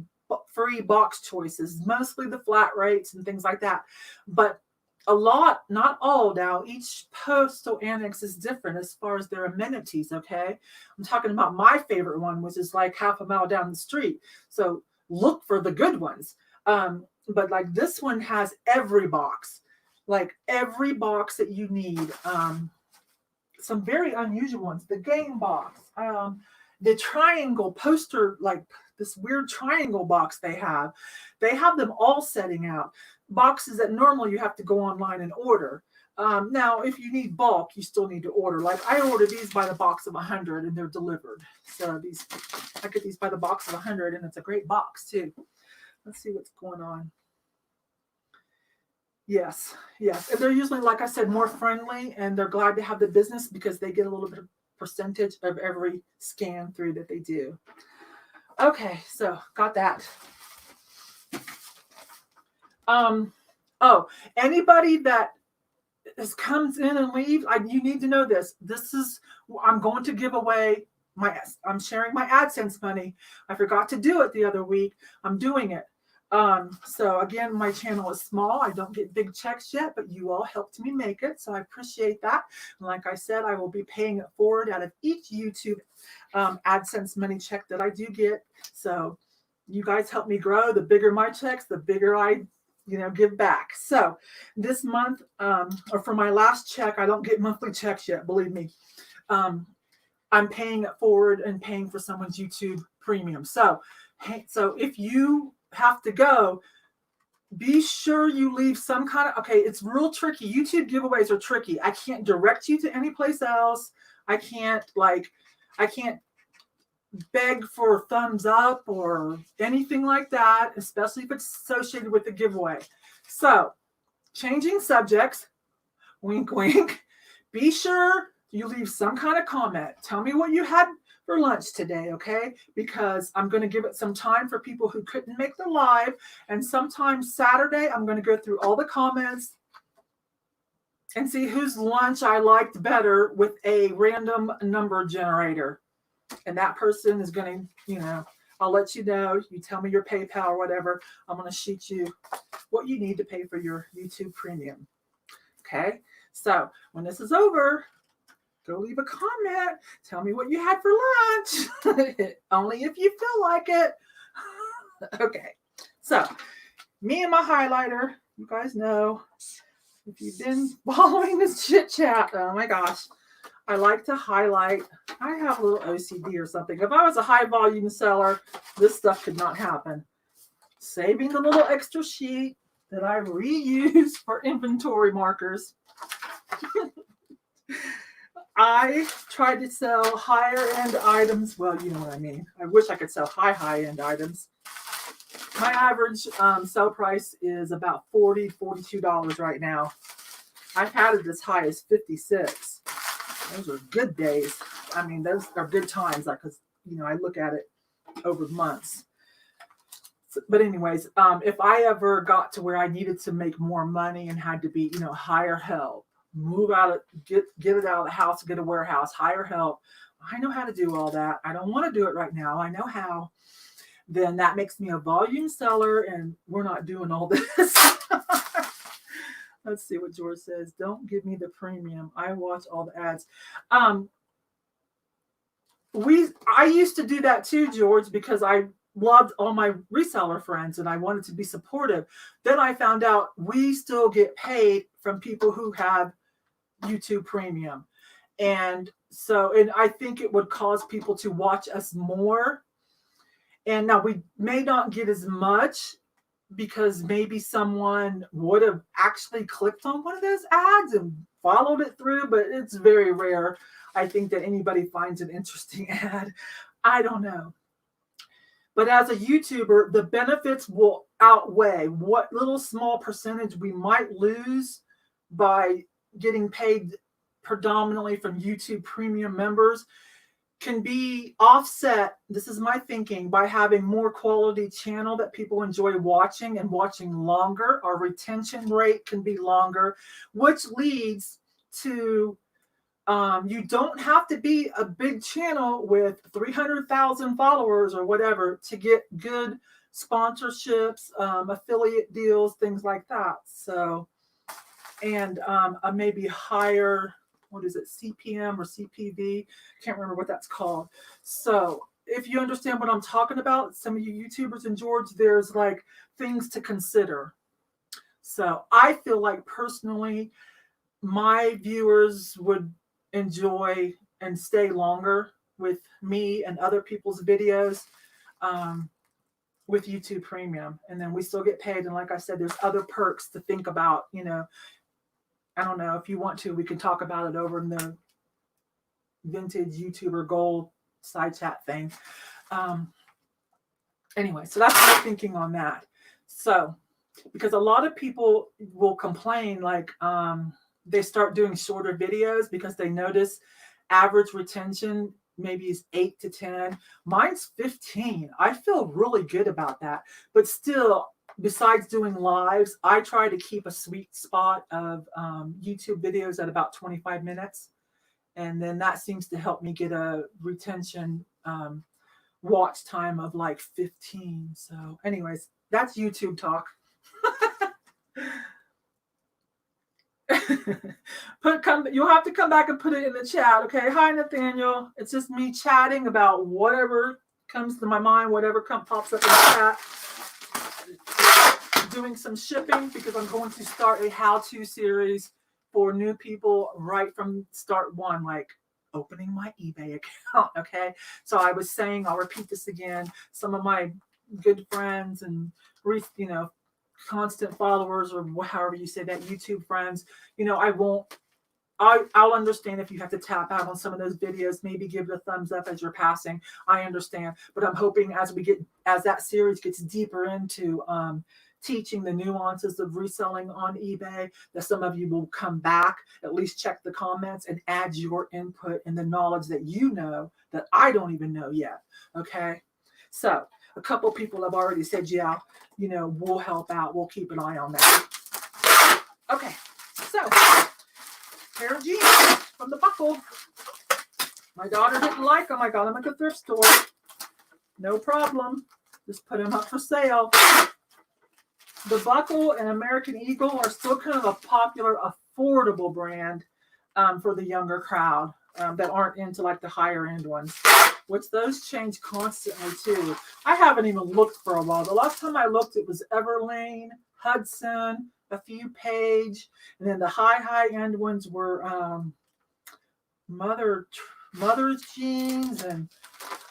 free box choices, mostly the flat rates and things like that. But a lot, not all now, each Postal Annex is different as far as their amenities, okay? I'm talking about my favorite one, which is like half a mile down the street. So look for the good ones. But like this one has every box. Like every box that you need. Some very unusual ones. The game box, the triangle poster, like this weird triangle box they have. They have them all setting out. Boxes that normally you have to go online and order. Now, if you need bulk, you still need to order. Like I order these by the box of 100 and they're delivered. So I get these by the box of 100 and it's a great box too. Let's see what's going on. Yes. And they're usually, like I said, more friendly, and they're glad to have the business because they get a little bit of percentage of every scan through that they do. Okay, so got that. Anybody that comes in and leaves, you need to know this. I'm going to give away I'm sharing my AdSense money. I forgot to do it the other week. I'm doing it. So again, my channel is small. I don't get big checks yet, but you all helped me make it. So I appreciate that. And like I said, I will be paying it forward out of each YouTube AdSense money check that I do get. So you guys help me grow. The bigger my checks, the bigger I give back. So this month, or for my last check, I don't get monthly checks yet, believe me. I'm paying it forward and paying for someone's YouTube premium. So if you have to go, be sure you leave some kind of, okay, it's real tricky. YouTube giveaways are tricky. I can't direct you to any place else. I can't beg for thumbs up or anything like that, especially if it's associated with the giveaway. So changing subjects, wink, wink, be sure you leave some kind of comment. Tell me what you had for lunch today, okay? Because I'm going to give it some time for people who couldn't make the live. And sometime Saturday, I'm going to go through all the comments and see whose lunch I liked better with a random number generator. And that person is going to, I'll let you know. You tell me your PayPal or whatever. I'm going to shoot you what you need to pay for your YouTube premium. Okay? So when this is over, go leave a comment. Tell me what you had for lunch. Only if you feel like it. Okay. So, me and my highlighter. You guys know, if you've been following this chit chat, oh my gosh, I like to highlight. I have a little OCD or something. If I was a high volume seller, this stuff could not happen. Saving the little extra sheet that I reuse for inventory markers. I try to sell higher end items. Well, you know what I mean. I wish I could sell high end items. My average sell price is about $40, $42 right now. I've had it as high as $56. Those are good days. I mean, those are good times, because I look at it over months. But anyways, if I ever got to where I needed to make more money and had to be, hire help, move out, get it out of the house, get a warehouse, hire help. I know how to do all that. I don't want to do it right now. I know how. Then that makes me a volume seller, and we're not doing all this. Let's see what George says. Don't give me the premium. I watch all the ads. Um, I used to do that too, George, because I loved all my reseller friends and I wanted to be supportive. Then I found out we still get paid from people who have YouTube Premium. And so, and I think it would cause people to watch us more. And now we may not get as much because maybe someone would have actually clicked on one of those ads and followed it through, but it's very rare. I think that anybody finds an interesting ad. I don't know. But as a YouTuber, the benefits will outweigh what little small percentage we might lose by getting paid predominantly from YouTube Premium members can be offset, this is my thinking, by having more quality channel that people enjoy watching and watching longer. Our retention rate can be longer, which leads to you don't have to be a big channel with 300,000 followers or whatever to get good sponsorships, affiliate deals, things like that. So, and a maybe higher, what is it, CPM or CPV? Can't remember what that's called. So if you understand what I'm talking about, some of you YouTubers and George, there's like things to consider. So I feel like personally, my viewers would enjoy and stay longer with me and other people's videos with YouTube Premium. And then we still get paid. And like I said, there's other perks to think about, you know. I don't know if you want to, we can talk about it over in the vintage YouTuber gold side chat thing. Anyway, so that's my thinking on that. So, because a lot of people will complain, like they start doing shorter videos because they notice average retention maybe is 8 to 10. Mine's 15. I feel really good about that. But still, besides doing lives, I try to keep a sweet spot of YouTube videos at about 25 minutes. And then that seems to help me get a retention watch time of like 15. So anyways, that's YouTube talk. You'll have to come back and put it in the chat. Okay. Hi, Nathaniel. It's just me chatting about whatever comes to my mind, whatever pops up in the chat. Doing some shipping because I'm going to start a how-to series for new people right from start one, like opening my eBay account. Okay. So I was saying, I'll repeat this again. Some of my good friends and, you know, constant followers, or however you say that, YouTube friends, you know, I'll understand if you have to tap out on some of those videos, maybe give it a thumbs up as you're passing. I understand. But I'm hoping as that series gets deeper into teaching the nuances of reselling on eBay, that some of you will come back, at least check the comments and add your input and the knowledge that you know that I don't even know yet. Okay. So a couple people have already said, yeah, you know, we'll help out. We'll keep an eye on that. Okay. So pair of jeans from the Buckle. My daughter didn't like them. I got them at the thrift store. No problem. Just put them up for sale. The Buckle and American Eagle are still kind of a popular, affordable brand for the younger crowd that aren't into like the higher end ones, which those change constantly too. I haven't even looked for a while. The last time I looked, it was Everlane, Hudson, a few Page, and then the high end ones were Mother's jeans, and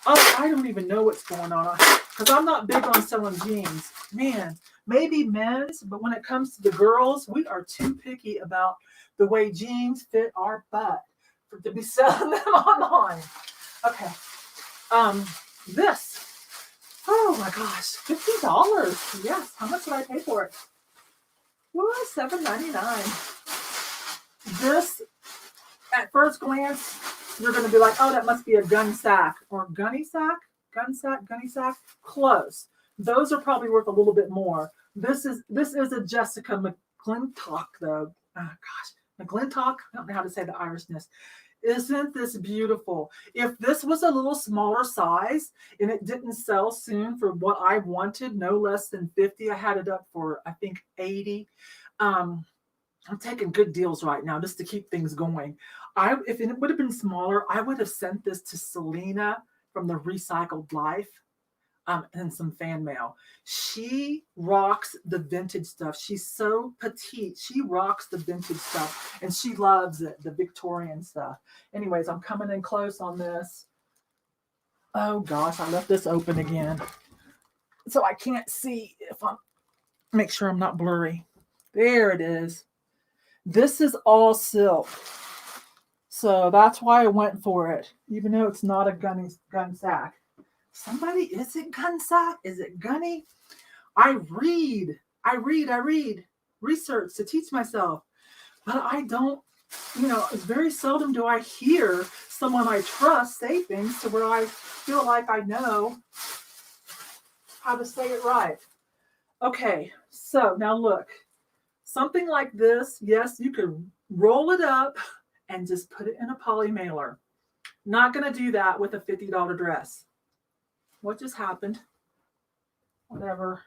I don't even know what's going on because I'm not big on selling jeans. Man, maybe men's, but when it comes to the girls, we are too picky about the way jeans fit our butt to be selling them online. Okay. This. Oh my gosh, $50. Yes. How much did I pay for it? What? $7.99. This, at first glance, you're going to be like, oh, that must be a gun sack or gunny sack. Gunny sack. Close. Those are probably worth a little bit more. This is a Jessica McClintock, though. Oh gosh, McClintock. I don't know how to say the Irishness. Isn't this beautiful? If this was a little smaller size and it didn't sell soon for what I wanted, no less than 50. I had it up for I think 80. I'm taking good deals right now just to keep things going. If it would have been smaller, I would have sent this to Selena from the Recycled Life, and some fan mail. She rocks the vintage stuff. She's so petite. She rocks the vintage stuff, and she loves it, the Victorian stuff. Anyways, I'm coming in close on this. Oh gosh, I left this open again, so I can't see if I'm. Make sure I'm not blurry. There it is. This is all silk. So that's why I went for it, even though it's not a gun sack. Somebody, is it gun sack? Is it gunny? I read research to teach myself, but I don't, it's very seldom do I hear someone I trust say things to where I feel like I know how to say it right. Okay, so now look, something like this, yes, you could roll it up and just put it in a poly mailer. Not going to do that with a $50 dress. What just happened? Whatever.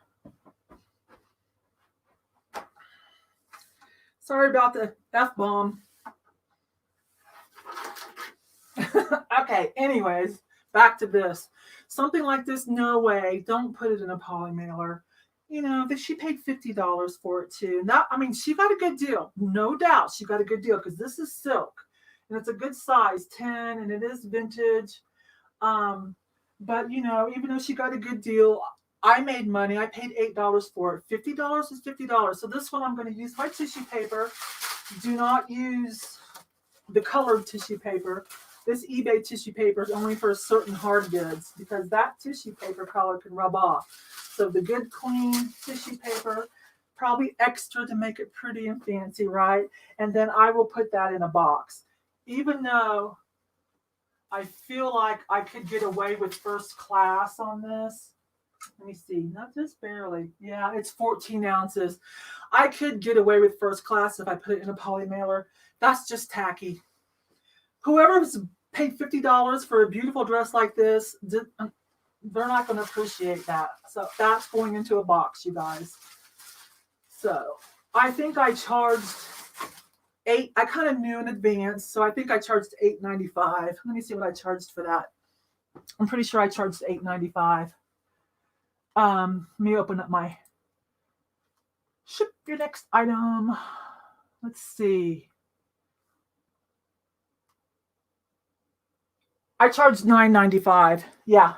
Sorry about the F-bomb. Okay, anyways, back to this. Something like this, no way. Don't put it in a poly mailer. She paid $50 for it too. Now, she got a good deal. No doubt she got a good deal because this is silk. And it's a good size, 10, and it is vintage. But, even though she got a good deal, I made money. I paid $8 for it. $50 is $50. So this one I'm going to use my tissue paper. Do not use the colored tissue paper. This eBay tissue paper is only for certain hard goods because that tissue paper color can rub off. So the good, clean tissue paper, probably extra to make it pretty and fancy, right? And then I will put that in a box. Even though I feel like I could get away with first class on this. Let me see, not just barely. Yeah, it's 14 ounces. I could get away with first class if I put it in a poly mailer. That's just tacky. Whoever's paid $50 for a beautiful dress like this, they're not going to appreciate that. So that's going into a box, you guys. So I think I charged $8. I kind of knew in advance, so I think I charged $8.95. Let me see what I charged for that. I'm pretty sure I charged $8.95. Let me open up my ship your next item. Let's see. I charged $9.95. Yeah,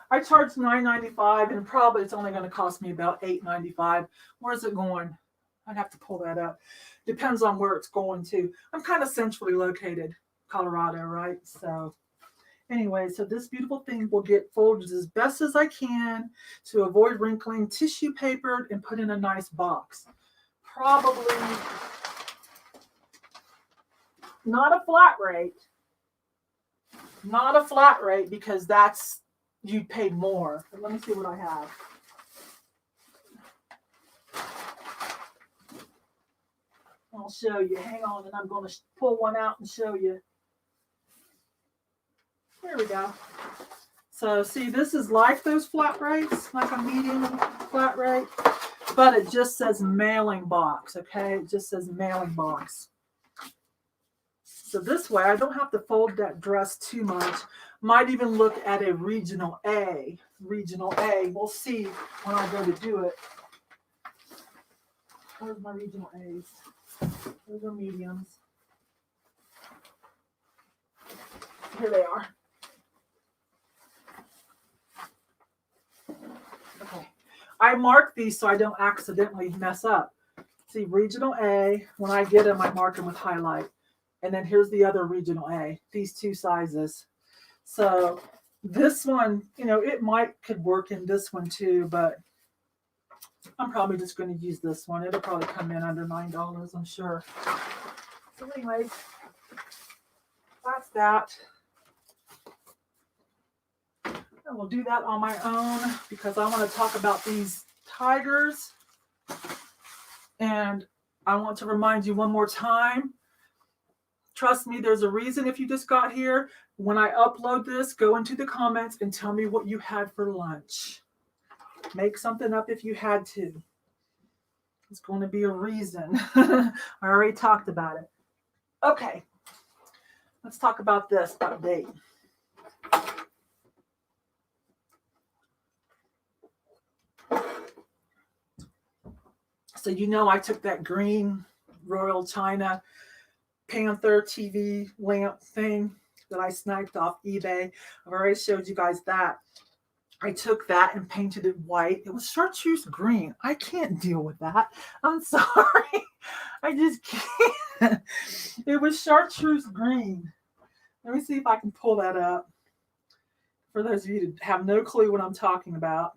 I charged $9.95, and probably it's only going to cost me about $8.95. Where's it going? I'd have to pull that up. Depends on where it's going to. I'm kind of centrally located, Colorado, right? So anyway, so this beautiful thing will get folded as best as I can to avoid wrinkling, tissue papered, and put in a nice box. Probably not a flat rate. Not a flat rate because that's, you paid more. But let me see what I have. I'll show you. Hang on, and I'm going to pull one out and show you. There we go. So see, this is like those flat rates, like a medium flat rate, but it just says mailing box, okay? It just says mailing box. So this way, I don't have to fold that dress too much. Might even look at a regional A. Regional A. We'll see when I go to do it. Where's my regional A's? Those are mediums. Here they are. Okay. I mark these so I don't accidentally mess up. See, regional A, when I get them, I mark them with highlight. And then here's the other regional A, these two sizes. So this one, it could work in this one too, but I'm probably just going to use this one. It'll probably come in under $9, I'm sure. So anyways, that's that. I will do that on my own because I want to talk about these tigers. And I want to remind you one more time. Trust me, there's a reason if you just got here. When I upload this, go into the comments and tell me what you had for lunch. Make something up if you had to. It's going to be a reason. I already talked about it. Okay. Let's talk about this update. So you know I took that green Royal China Panther TV lamp thing that I sniped off eBay. I've already showed you guys that. I took that and painted it white. It was chartreuse green. I can't deal with that. I'm sorry. I just can't. It was chartreuse green. Let me see if I can pull that up. For those of you who have no clue what I'm talking about.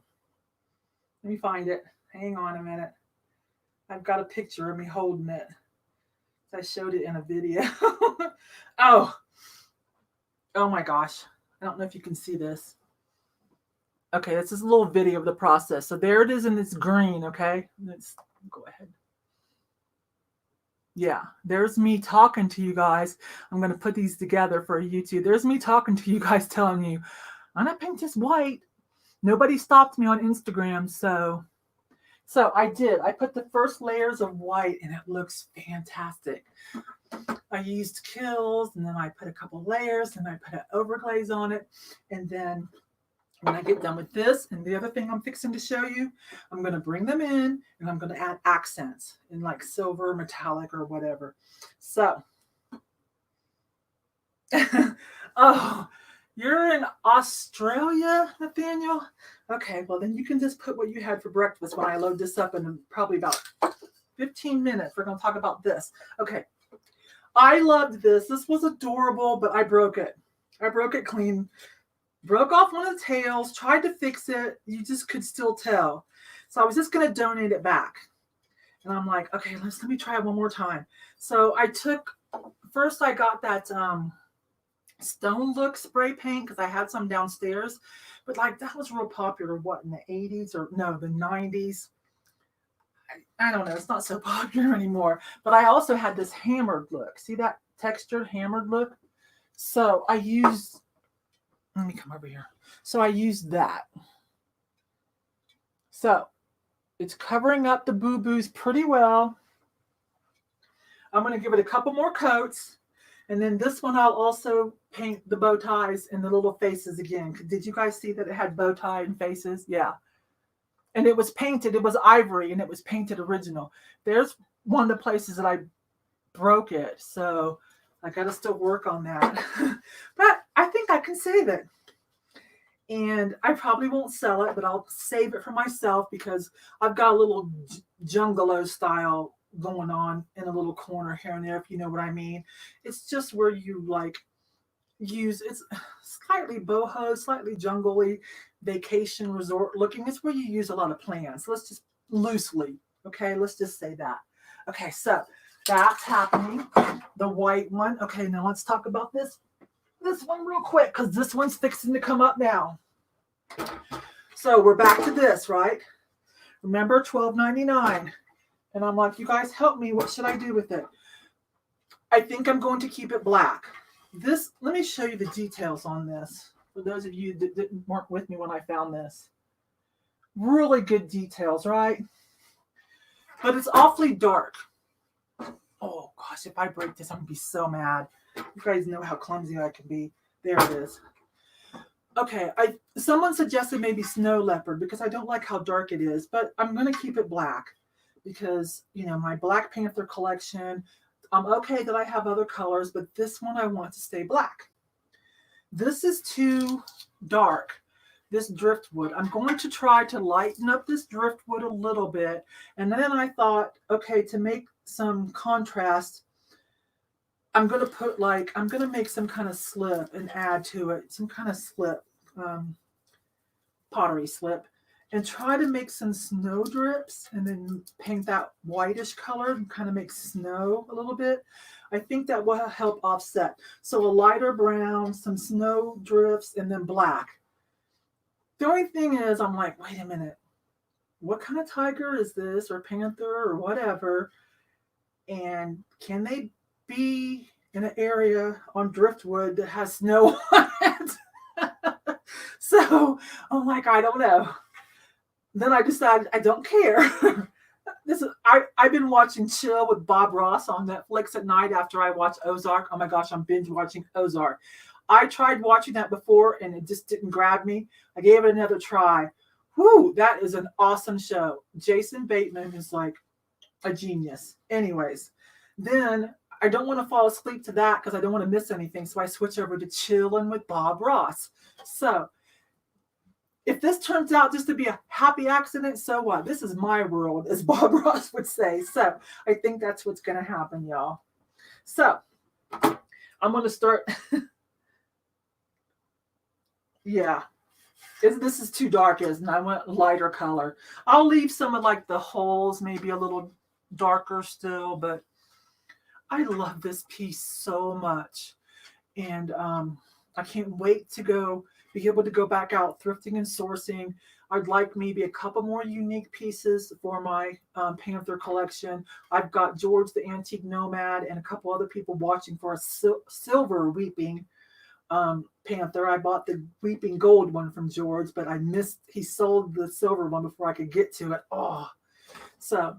Let me find it. Hang on a minute. I've got a picture of me holding it. I showed it in a video. Oh my gosh. I don't know if you can see this. Okay, this is a little video of the process. So there it is in this green, okay? Let's go ahead. Yeah, there's me talking to you guys. I'm going to put these together for YouTube. There's me talking to you guys telling you, I'm going to paint this white. Nobody stopped me on Instagram, so I did. I put the first layers of white, and it looks fantastic. I used Kills, and then I put a couple layers, and I put an overglaze on it. And then when I get done with this, and the other thing I'm fixing to show you, I'm going to bring them in, and I'm going to add accents in like silver, metallic, or whatever. So, oh, you're in Australia, Nathaniel? Okay, well, then you can just put what you had for breakfast when I load this up in probably about 15 minutes. We're going to talk about this. Okay. I loved this. This was adorable, but I broke it. I broke it clean. Broke off one of the tails, tried to fix it. You just could still tell. So I was just going to donate it back. And I'm like, okay, let me try it one more time. So I first I got that Stone Look spray paint because I had some downstairs. But like that was real popular, what, in the 80s or no, the 90s? I don't know. It's not so popular anymore. But I also had this hammered look. See that textured hammered look? So I used, let me come over here. So I used that. So it's covering up the boo-boos pretty well. I'm going to give it a couple more coats. And then this one, I'll also paint the bow ties and the little faces again. Did you guys see that it had bow tie and faces? Yeah. And it was painted. It was ivory, and it was painted original. There's one of the places that I broke it. So I got to still work on that. But I think I can save it. And I probably won't sell it, but I'll save it for myself because I've got a little jungalo style going on in a little corner here and there, if you know what I mean. It's just where you like use, it's slightly boho, slightly jungly, vacation resort looking. It's where you use a lot of plants. Let's just loosely, okay? Let's just say that. Okay, so that's happening. The white one. Okay, now let's talk about this one real quick because this one's fixing to come up now. So we're back to this, right? Remember, $12.99. And I'm like, you guys help me. What should I do with it? I think I'm going to keep it black. This, let me show you the details on this. For those of you that weren't with me when I found this. Really good details, right? But it's awfully dark. Oh gosh, if I break this, I'm going to be so mad. You guys know how clumsy I can be. There it is. Okay, someone suggested maybe snow leopard because I don't like how dark it is, but I'm going to keep it black because, you know, my Black Panther collection, I'm okay that I have other colors, but this one I want to stay black. This is too dark, this driftwood. I'm going to try to lighten up this driftwood a little bit. And then I thought, okay, to make some contrast, I'm going to make some kind of slip and add to it, some kind of slip, pottery slip, and try to make some snow drips and then paint that whitish color and kind of make snow a little bit. I think that will help offset. So a lighter brown, some snow drifts, and then black. The only thing is, I'm like, wait a minute. What kind of tiger is this, or panther, or whatever? And can they be in an area on driftwood that has snow on it? So I'm like, I don't know. Then I decided I don't care. I've been watching Chill with Bob Ross on Netflix at night after I watch Ozark. Oh my gosh, I'm binge watching Ozark. I tried watching that before and it just didn't grab me. I gave it another try. Whoo, that is an awesome show. Jason Bateman is like a genius. Anyways, then I don't want to fall asleep to that because I don't want to miss anything. So I switch over to Chilling with Bob Ross. So if this turns out just to be a happy accident, so what? This is my world, as Bob Ross would say. So I think that's what's going to happen, y'all. So I'm going to start. Yeah. This is too dark, isn't it? I went lighter color. I'll leave some of like the holes maybe a little darker still, but I love this piece so much. And I can't wait to be able to go back out thrifting and sourcing. I'd like maybe a couple more unique pieces for my Panther collection. I've got George the Antique Nomad and a couple other people watching for a silver weeping Panther. I bought the weeping gold one from George, but he sold the silver one before I could get to it. Oh, so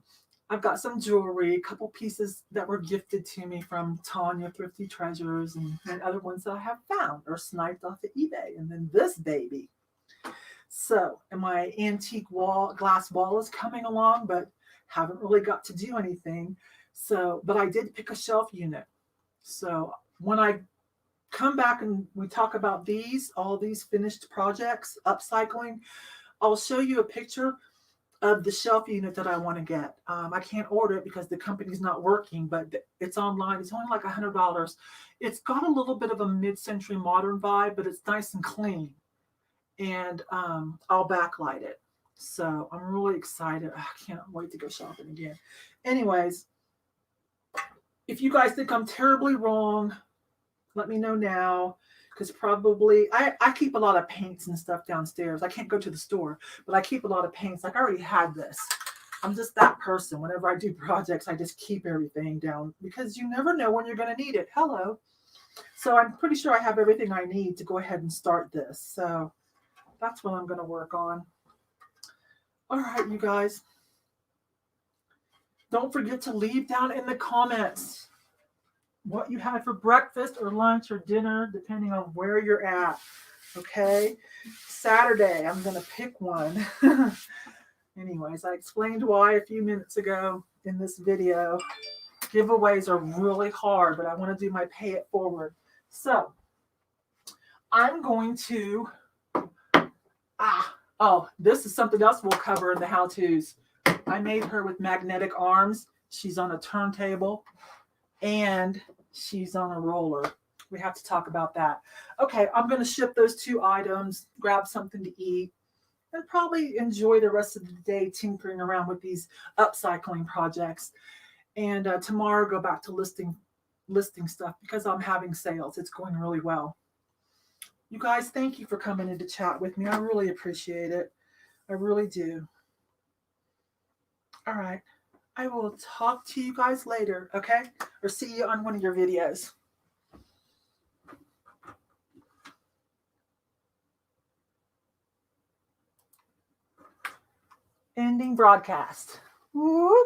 I've got some jewelry, a couple pieces that were gifted to me from Tanya Thrifty Treasures, and other ones that I have found or sniped off of eBay. And then this baby. So, and my antique glass wall is coming along, but haven't really got to do anything. So, but I did pick a shelf unit. So when I come back and we talk about all these finished projects, upcycling, I'll show you a picture of the shelf unit that I want to get. I can't order it because the company's not working, but it's online. It's only like $100. It's got a little bit of a mid-century modern vibe, but it's nice and clean. And I'll backlight it. So I'm really excited. I can't wait to go shopping again. Anyways, if you guys think I'm terribly wrong, let me know now. Because probably I keep a lot of paints and stuff downstairs. I can't go to the store, but I keep a lot of paints. Like I already had this. I'm just that person. Whenever I do projects, I just keep everything down because you never know when you're going to need it. Hello. So I'm pretty sure I have everything I need to go ahead and start this. So that's what I'm going to work on. All right, you guys. Don't forget to leave down in the comments what you had for breakfast or lunch or dinner, depending on where you're at. Okay? Saturday, I'm going to pick one. Anyways, I explained why a few minutes ago in this video. Giveaways are really hard, but I want to do my pay it forward. So, I'm going to... this is something else we'll cover in the how-tos. I made her with magnetic arms. She's on a turntable. And she's on a roller. We have to talk about that. Okay, I'm going to ship those 2 items, grab something to eat, and probably enjoy the rest of the day tinkering around with these upcycling projects. And tomorrow go back to listing stuff because I'm having sales. It's going really well. You guys, thank you for coming in to chat with me. I really appreciate it. I really do. All right. I will talk to you guys later, okay? Or see you on one of your videos. Ending broadcast. Whoop.